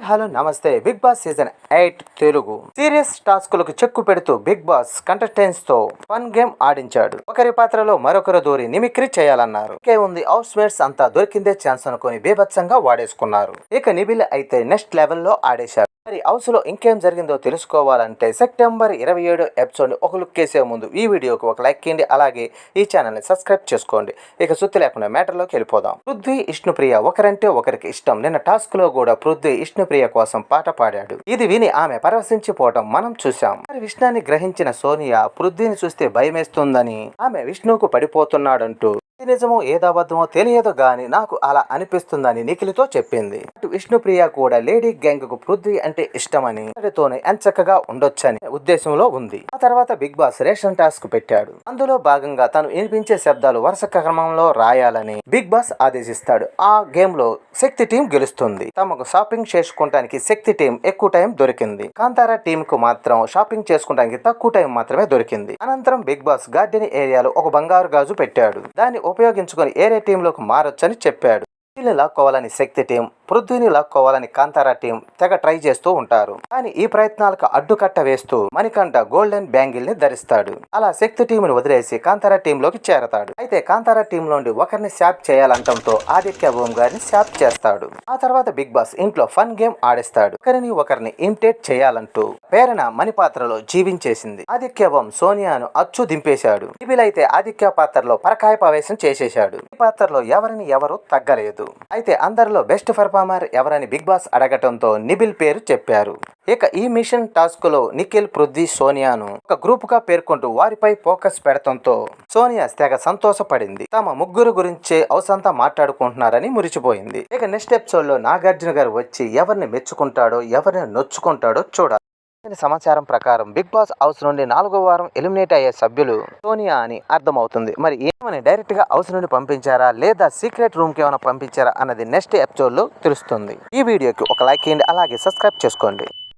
Hello నమస్తే. Big boss season 8 Telugu serious టాస్కులకు check పెడుతూ బిగ్ బాస్ కంటెస్టెంట్స్ తో ఫన్ గేమ్ ఆడించాడు. ఒకరి పాత్రలో మరొకరు దూరి నిమిక్రీ చేయాలన్నారు. ఉంది హౌస్ మేట్స్ అంతా దొరికిందే ఛాన్స్ అనుకుని బీభత్సంగా వాడేసుకున్నారు. ఇక నిబిల్ అయితే నెక్స్ట్ లెవెల్లో ఆడేశారు. మరి హౌస్ లో ఇంకేం జరిగిందో తెలుసుకోవాలంటే సెప్టెంబర్ 27 ఎపిసోడ్ ఒక లుక్ వేసే ముందు ఈ వీడియోకి ఒక లైక్ చేయండి. అలాగే ఈ ఛానల్ ని సబ్స్క్రైబ్ చేసుకోండి. ఇక సుత్తి లేకుండా మ్యాటర్ లోకి వెళ్ళిపోదాం. పృథ్వీ విష్ణుప్రియ ఒకరంటే ఒకరికి ఇష్టం. నిన్న టాస్క్ లో కూడా పృథ్వీ విష్ణుప్రియ కోసం పాట పాడాడు. ఇది విని ఆమె పరవశించిపోవటం మనం చూసాం. మరి విష్ణుని గ్రహించిన సోనియా పృథ్వీని చూస్తే భయమేస్తుందని ఆమె విష్ణుకు పడిపోతున్నాడంటూ నిజమో ఏదబద్ధమో తెలియదు గాని నాకు అలా అనిపిస్తుందని నిఖిల్తో చెప్పింది. విష్ణుప్రియ కూడా లేడీ గ్యాంగ్ కు పృథ్వీ అంటే ఇష్టమని వారితోనే ఎంచక్కగా ఉండొచ్చని ఉద్దేశంలో ఉంది. ఆ తర్వాత బిగ్ బాస్ రేషన్ టాస్క్ పెట్టాడు. అందులో భాగంగా తను వినిపించే శబ్దాలు వరుస క్రమంలో రాయాలని బిగ్ బాస్ ఆదేశిస్తాడు. ఆ గేమ్ లో శక్తి టీం గెలుస్తుంది. తమకు షాపింగ్ చేసుకోవడానికి శక్తి టీం ఎక్కువ టైం దొరికింది. కాంతారా టీం కు మాత్రం షాపింగ్ చేసుకోవడానికి తక్కువ టైం మాత్రమే దొరికింది. అనంతరం బిగ్ బాస్ గార్డెన్ ఏరియాలో ఒక బంగారు గాజు పెట్టాడు. దాన్ని ఉపయోగించుకొని ఏరే టీంలోకి మారొచ్చని చెప్పాడు. లాక్కోవాలని శక్తి టీం, పృథ్వీని లాక్కోవాలని కాంతారా టీం తెగ ట్రై చేస్తూ ఉంటారు. కానీ ఈ ప్రయత్నాలకు అడ్డుకట్ట వేస్తూ మణికంఠ గోల్డెన్ బ్యాంగిల్ ని ధరిస్తాడు. అలా శక్తి టీంని వదిలేసి కాంతారా టీంలోకి చేరతాడు. అయితే కాంతారా టీం నుండి ఒకరిని శాప్ చేయాలంటంతో ఆదిత్య ఓం గారిని శాప్ చేస్తాడు. ఆ తర్వాత బిగ్ బాస్ ఇంట్లో ఫన్ గేమ్ ఆడిస్తాడు. ఒకరిని ఇమిటేట్ చేయాలంటూ ప్రేరణ మణి పాత్రలో జీవించేసింది. ఆదిత్య ఓం సోనియాను అచ్చు దింపేశాడు. అయితే ఆదిత్య పాత్రలో పరకాయ ప్రవేశం చేసేశాడు. ఈ పాత్రలో ఎవరిని ఎవరు తగ్గలేదు. అయితే అందరిలో బెస్ట్ పర్ఫార్మర్ ఎవరని బిగ్ బాస్ అడగటంతో నిబిల్ పేరు చెప్పారు. ఇక ఈ మిషన్ టాస్క్ లో నిఖిల్, పృథ్వీ, సోనియాను ఒక గ్రూప్ గా పేర్కొంటూ వారిపై ఫోకస్ పెడతంతో సోనియా తెగ సంతోషపడింది. తమ ముగ్గురు గురించే అవసంతా మాట్లాడుకుంటున్నారని మురిచిపోయింది. ఇక నెక్స్ట్ ఎపిసోడ్ లో నాగార్జున గారు వచ్చి ఎవరిని మెచ్చుకుంటాడో ఎవరిని నొచ్చుకుంటాడో చూడాలి. సమాచారం ప్రకారం బిగ్ బాస్ హౌస్ నుండి 4వ వారం ఎలిమినేట్ అయ్యే సభ్యులు సోనియా అని అర్థమవుతుంది. మరి ఏమని డైరెక్ట్ గా హౌస్ నుండి పంపించారా లేదా సీక్రెట్ రూమ్ కి ఏమైనా పంపించారా అన్నది నెక్స్ట్ ఎపిసోడ్ లో తెలుస్తుంది. ఈ వీడియోకి ఒక లైక్ చేయండి. అలాగే సబ్స్క్రైబ్ చేసుకోండి.